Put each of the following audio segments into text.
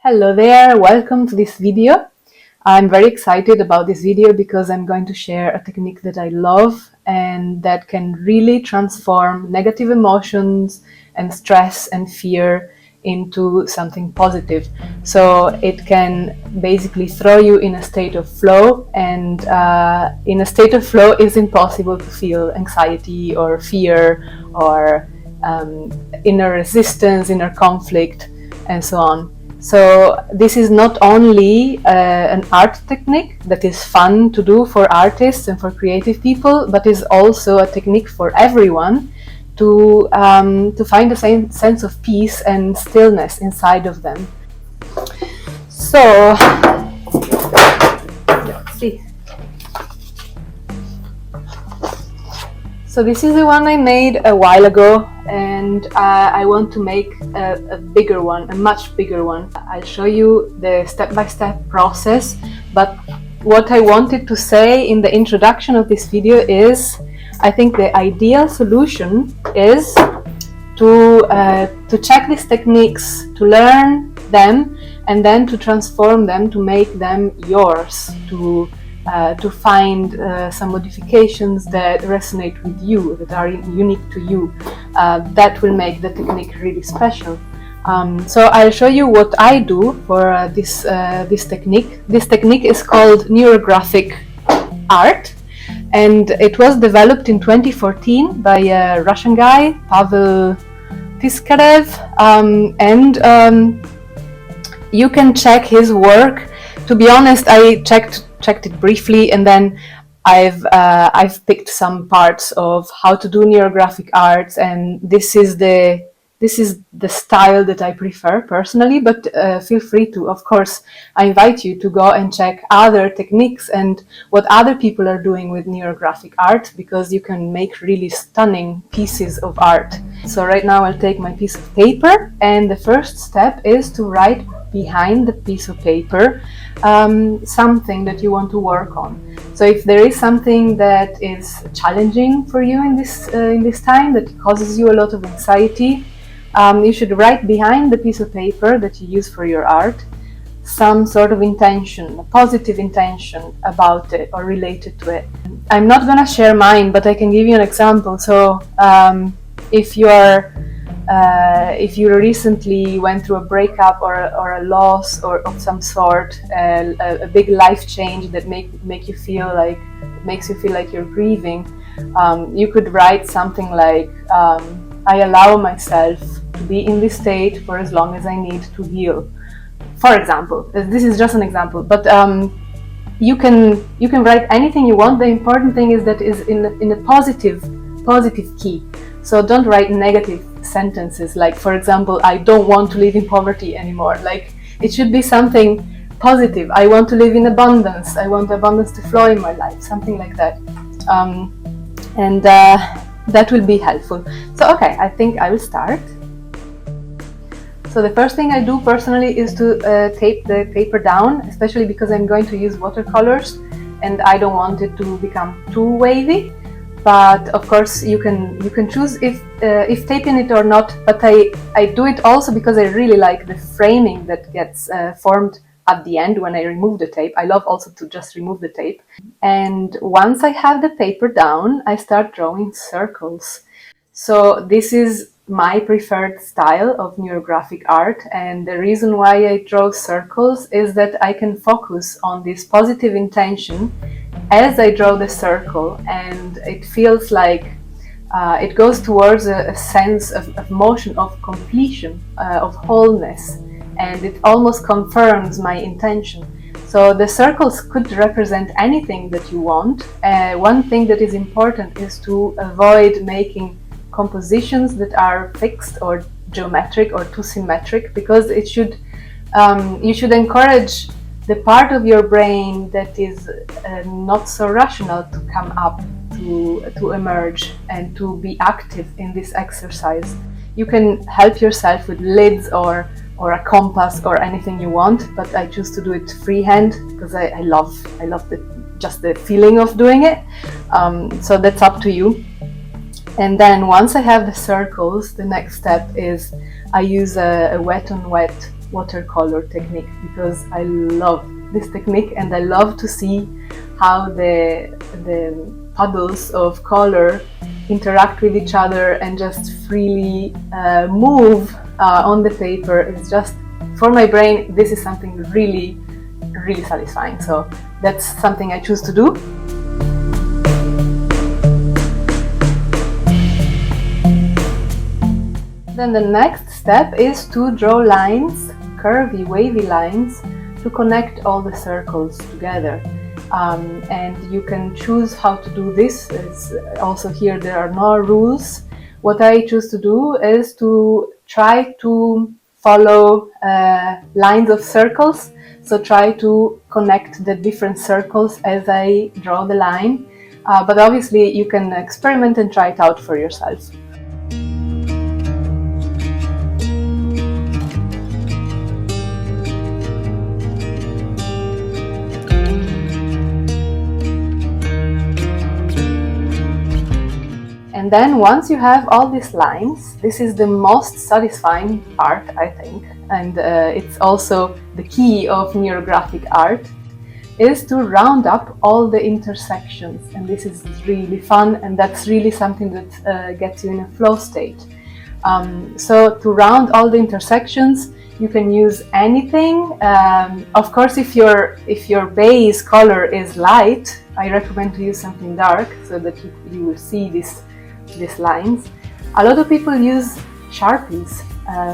Hello there, welcome to this video. I'm very excited about this video because I'm going to share a technique that I love and that can really transform negative emotions and stress and fear into something positive. So it can basically throw you in a state of flow, and in a state of flow it's impossible to feel anxiety or fear or inner resistance, inner conflict, and so on. So this is not only an art technique that is fun to do for artists and for creative people, but is also a technique for everyone to find the same sense of peace and stillness inside of them. So let's see. So this is the one I made a while ago, and I want to make a bigger one, a much bigger one. I'll show you the step-by-step process, but what I wanted to say in the introduction of this video is I think the ideal solution is to check these techniques, to learn them, and then to transform them, to make them yours, to find some modifications that resonate with you, that are unique to you. That will make the technique really special. So I'll show you what I do for this technique. This technique is called Neurographic art, and it was developed in 2014 by a Russian guy, Pavel Tiskarev, and you can check his work. To be honest, I checked it briefly, and then I've picked some parts of how to do neurographic arts, and this is the style that I prefer personally. But feel free to, of course, I invite you to go and check other techniques and what other people are doing with neurographic art, because you can make really stunning pieces of art. So right now I'll take my piece of paper, and the first step is to write behind the piece of paper something that you want to work on. So if there is something that is challenging for you in this time, that causes you a lot of anxiety, you should write behind the piece of paper that you use for your art some sort of intention, a positive intention about it or related to it. I'm not gonna share mine, but I can give you an example. So if you recently went through a breakup or a loss or of some sort, a big life change that makes you feel like you're grieving, you could write something like, I allow myself to be in this state for as long as I need to heal. For example, this is just an example, but you can write anything you want. The important thing is that is in a positive key. So don't write negative sentences like, for example, I don't want to live in poverty anymore. Like, it should be something positive. I want to live in abundance. I want abundance to flow in my life, something like that. And that will be helpful. So okay, I think I will start. So the first thing I do personally is to tape the paper down, especially because I'm going to use watercolors and I don't want it to become too wavy. But of course you can choose if taping it or not. But I do it also because I really like the framing that gets formed at the end when I remove the tape. I love also to just remove the tape. And once I have the paper down, I start drawing circles. So this is my preferred style of neurographic art, and the reason why I draw circles is that I can focus on this positive intention as I draw the circle, and it feels like it goes towards a sense of motion, of completion, of wholeness, and it almost confirms my intention. So the circles could represent anything that you want. One thing that is important is to avoid making compositions that are fixed or geometric or too symmetric, because it should you should encourage the part of your brain that is not so rational to come up, to emerge and to be active in this exercise. You can help yourself with lids or a compass or anything you want, but I choose to do it freehand because I love just the feeling of doing it. So that's up to you. And then once I have the circles, the next step is I use a wet on wet watercolor technique, because I love this technique and I love to see how the puddles of color interact with each other and just freely move on the paper. It's just, for my brain, this is something really, really satisfying. So that's something I choose to do. Then the next step is to draw lines, curvy, wavy lines, to connect all the circles together. And you can choose how to do this. It's also here there are no rules. What I choose to do is to try to follow lines of circles. So try to connect the different circles as I draw the line. But obviously you can experiment and try it out for yourself. And then once you have all these lines, this is the most satisfying part, I think, and it's also the key of neurographic art, is to round up all the intersections. And this is really fun, and that's really something that gets you in a flow state. So to round all the intersections, you can use anything. Of course, if your base color is light, I recommend to use something dark so that you will see these lines. A lot of people use Sharpies,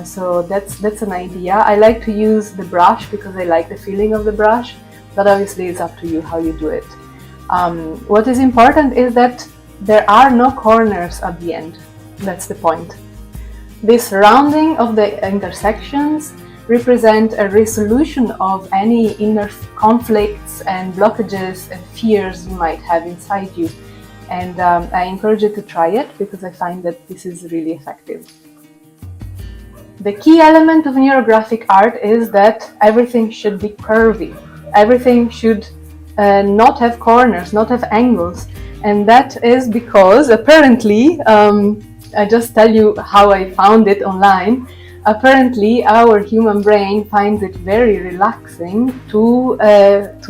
so that's an idea. I like to use the brush because I like the feeling of the brush, but obviously it's up to you how you do it. What is important is that there are no corners at the end. That's the point. This rounding of the intersections represent a resolution of any inner conflicts and blockages and fears you might have inside you. And I encourage you to try it because I find that this is really effective. The key element of neurographic art is that everything should be curvy. Everything should not have corners, not have angles. And that is because apparently, I just tell you how I found it online. Apparently, our human brain finds it very relaxing to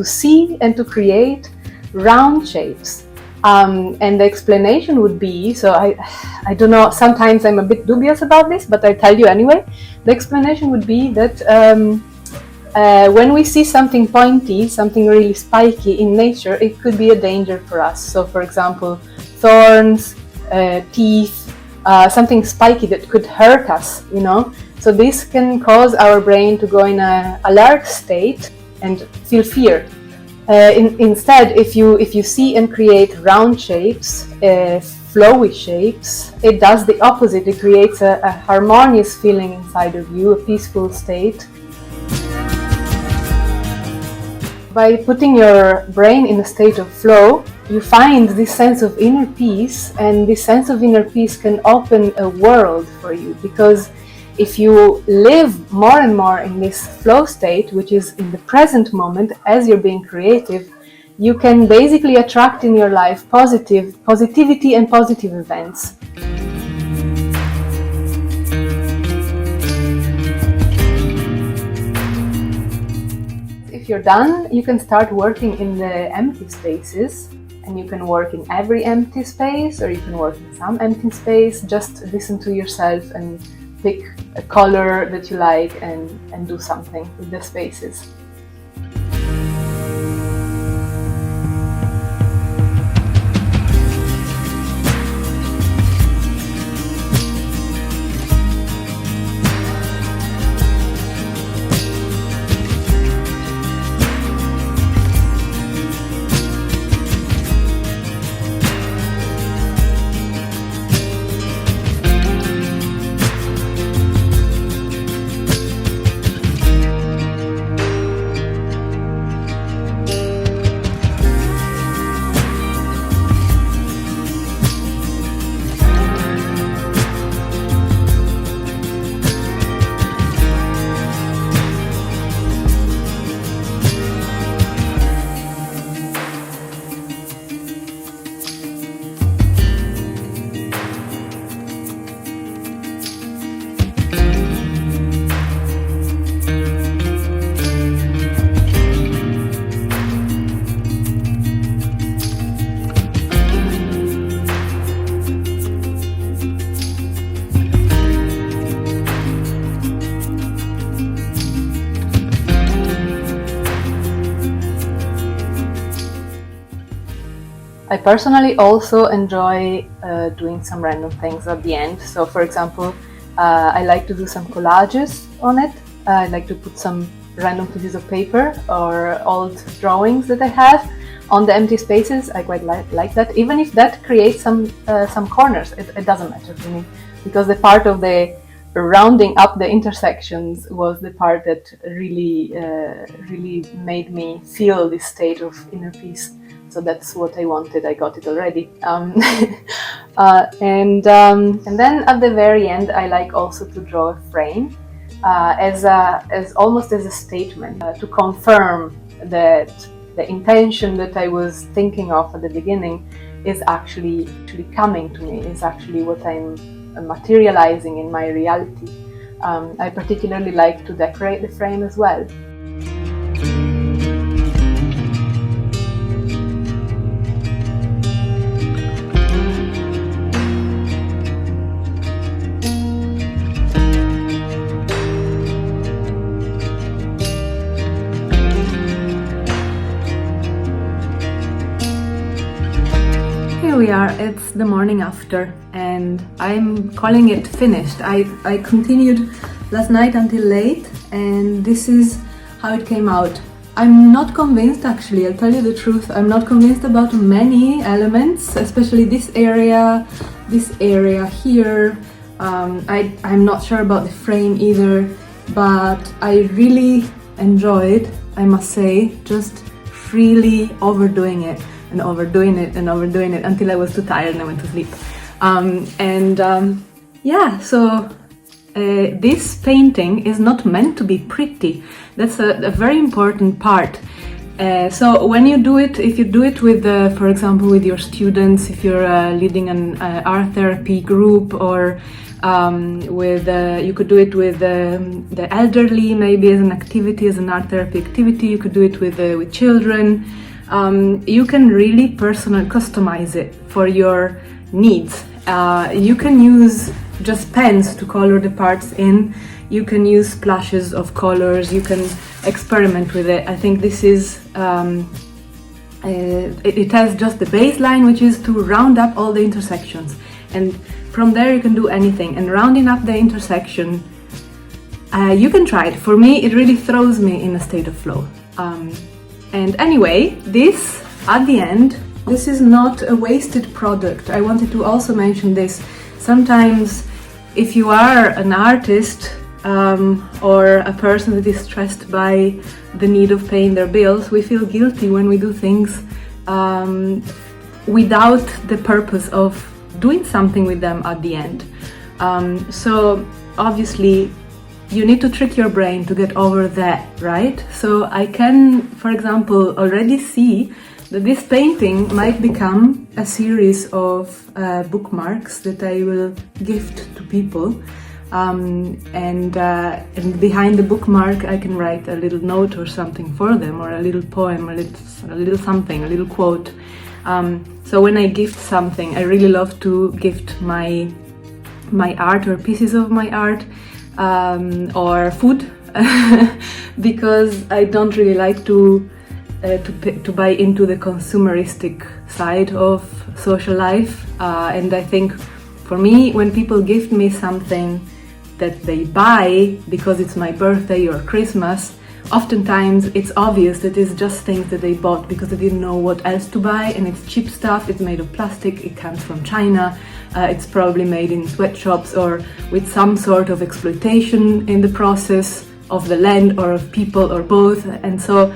see and to create round shapes. And the explanation would be, so I don't know, sometimes I'm a bit dubious about this, but I tell you anyway. The explanation would be that when we see something pointy, something really spiky in nature, it could be a danger for us. So for example, thorns, teeth, something spiky that could hurt us, you know. So this can cause our brain to go in an alert state and feel fear. Instead, if you see and create round shapes, flowy shapes, it does the opposite. It creates a harmonious feeling inside of you, a peaceful state. By putting your brain in a state of flow, you find this sense of inner peace, and this sense of inner peace can open a world for you, because if you live more and more in this flow state, which is in the present moment as you're being creative, you can basically attract in your life positivity and positive events. If you're done, you can start working in the empty spaces, and you can work in every empty space, or you can work in some empty space. Just listen to yourself and pick a color that you like and do something with the spaces. I personally also enjoy doing some random things at the end. So for example, I like to do some collages on it. I like to put some random pieces of paper or old drawings that I have on the empty spaces. I quite like that, even if that creates some corners. It doesn't matter to me, because the part of the rounding up the intersections was the part that really made me feel this state of inner peace. So that's what I wanted. I got it already. And then at the very end, I like also to draw a frame as almost as a statement to confirm that the intention that I was thinking of at the beginning is actually coming to me. Is actually what I'm materializing in my reality. I particularly like to decorate the frame as well. Here we are, it's the morning after, and I'm calling it finished. I continued last night until late, and this is how it came out. I'm not convinced, actually, I'll tell you the truth. I'm not convinced about many elements, especially this area here. I'm not sure about the frame either, but I really enjoyed, I must say, just freely overdoing it until I was too tired and I went to sleep. So this painting is not meant to be pretty. That's a very important part. So when you do it, if you do it with, for example, with your students, if you're leading an art therapy group, or you could do it with the elderly, maybe as an activity, as an art therapy activity. You could do it with children. You can really customize it for your needs. You can use just pens to color the parts in. You can use splashes of colors. You can experiment with it. I think this is, it has just the baseline, which is to round up all the intersections. And from there you can do anything. And rounding up the intersection, you can try it. For me, it really throws me in a state of flow. And anyway, this, at the end, this is not a wasted product. I wanted to also mention this. Sometimes, if you are an artist or a person that is stressed by the need of paying their bills, we feel guilty when we do things without the purpose of doing something with them at the end. So, obviously, you need to trick your brain to get over that, right? So I can, for example, already see that this painting might become a series of bookmarks that I will gift to people. And behind the bookmark I can write a little note or something for them, or a little poem, a little something, a little quote. So when I gift something, I really love to gift my art or pieces of my art. Or food, because I don't really like to buy into the consumeristic side of social life. And I think for me, when people gift me something that they buy because it's my birthday or Christmas, oftentimes it's obvious that it's just things that they bought because they didn't know what else to buy, and it's cheap stuff. It's made of plastic, it comes from China. It's probably made in sweatshops or with some sort of exploitation in the process of the land or of people or both. And so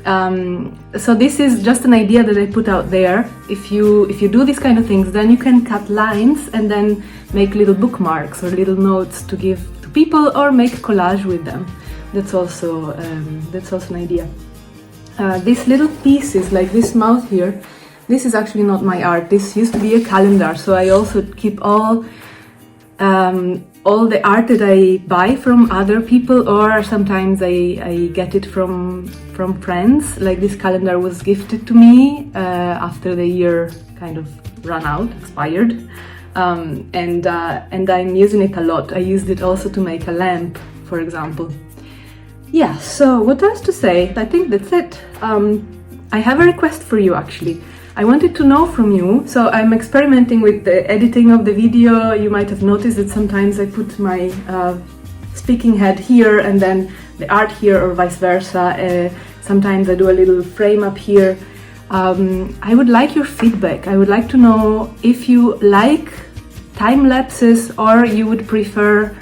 this is just an idea that I put out there. If you do these kind of things, then you can cut lines and then make little bookmarks or little notes to give to people, or make collage with them. That's also an idea. These little pieces, like this mouth here, this is actually not my art. This used to be a calendar, so I also keep all the art that I buy from other people, or sometimes I get it from friends. Like this calendar was gifted to me after the year kind of expired, and I'm using it a lot. I used it also to make a lamp, for example. Yeah, so what else to say? I think that's it. I have a request for you, actually. I wanted to know from you, so I'm experimenting with the editing of the video. You might have noticed that sometimes I put my speaking head here and then the art here, or vice versa. Sometimes I do a little frame up here. I would like your feedback. I would like to know if you like time lapses or you would prefer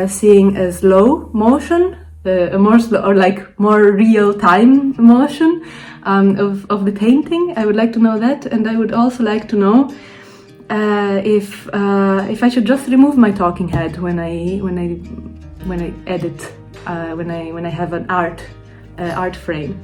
seeing a slow motion, a more slow or like more real time motion of the painting. I would like to know that, and I would also like to know if I should just remove my talking head when I edit, when I have an art frame.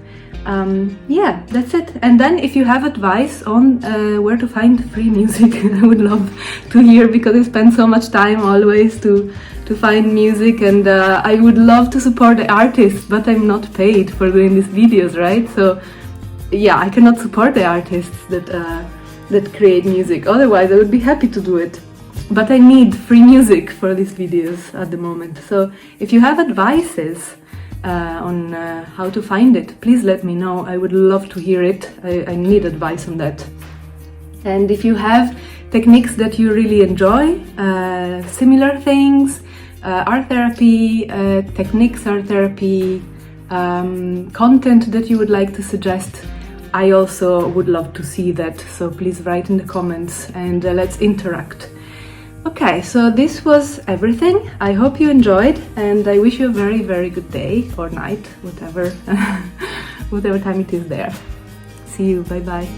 Yeah, that's it. And then if you have advice on where to find free music, I would love to hear, because I spend so much time always to find music, and I would love to support the artists, but I'm not paid for doing these videos, right? So yeah, I cannot support the artists that create music. Otherwise I would be happy to do it, but I need free music for these videos at the moment. So if you have advices on how to find it, please let me know. I would love to hear it. I need advice on that. And if you have techniques that you really enjoy, similar things, art therapy techniques, art therapy content that you would like to suggest, I also would love to see that. So please write in the comments and let's interact. Okay, so this was everything. I hope you enjoyed, and I wish you a very, very good day or night, whatever, whatever time it is there. See you, bye bye.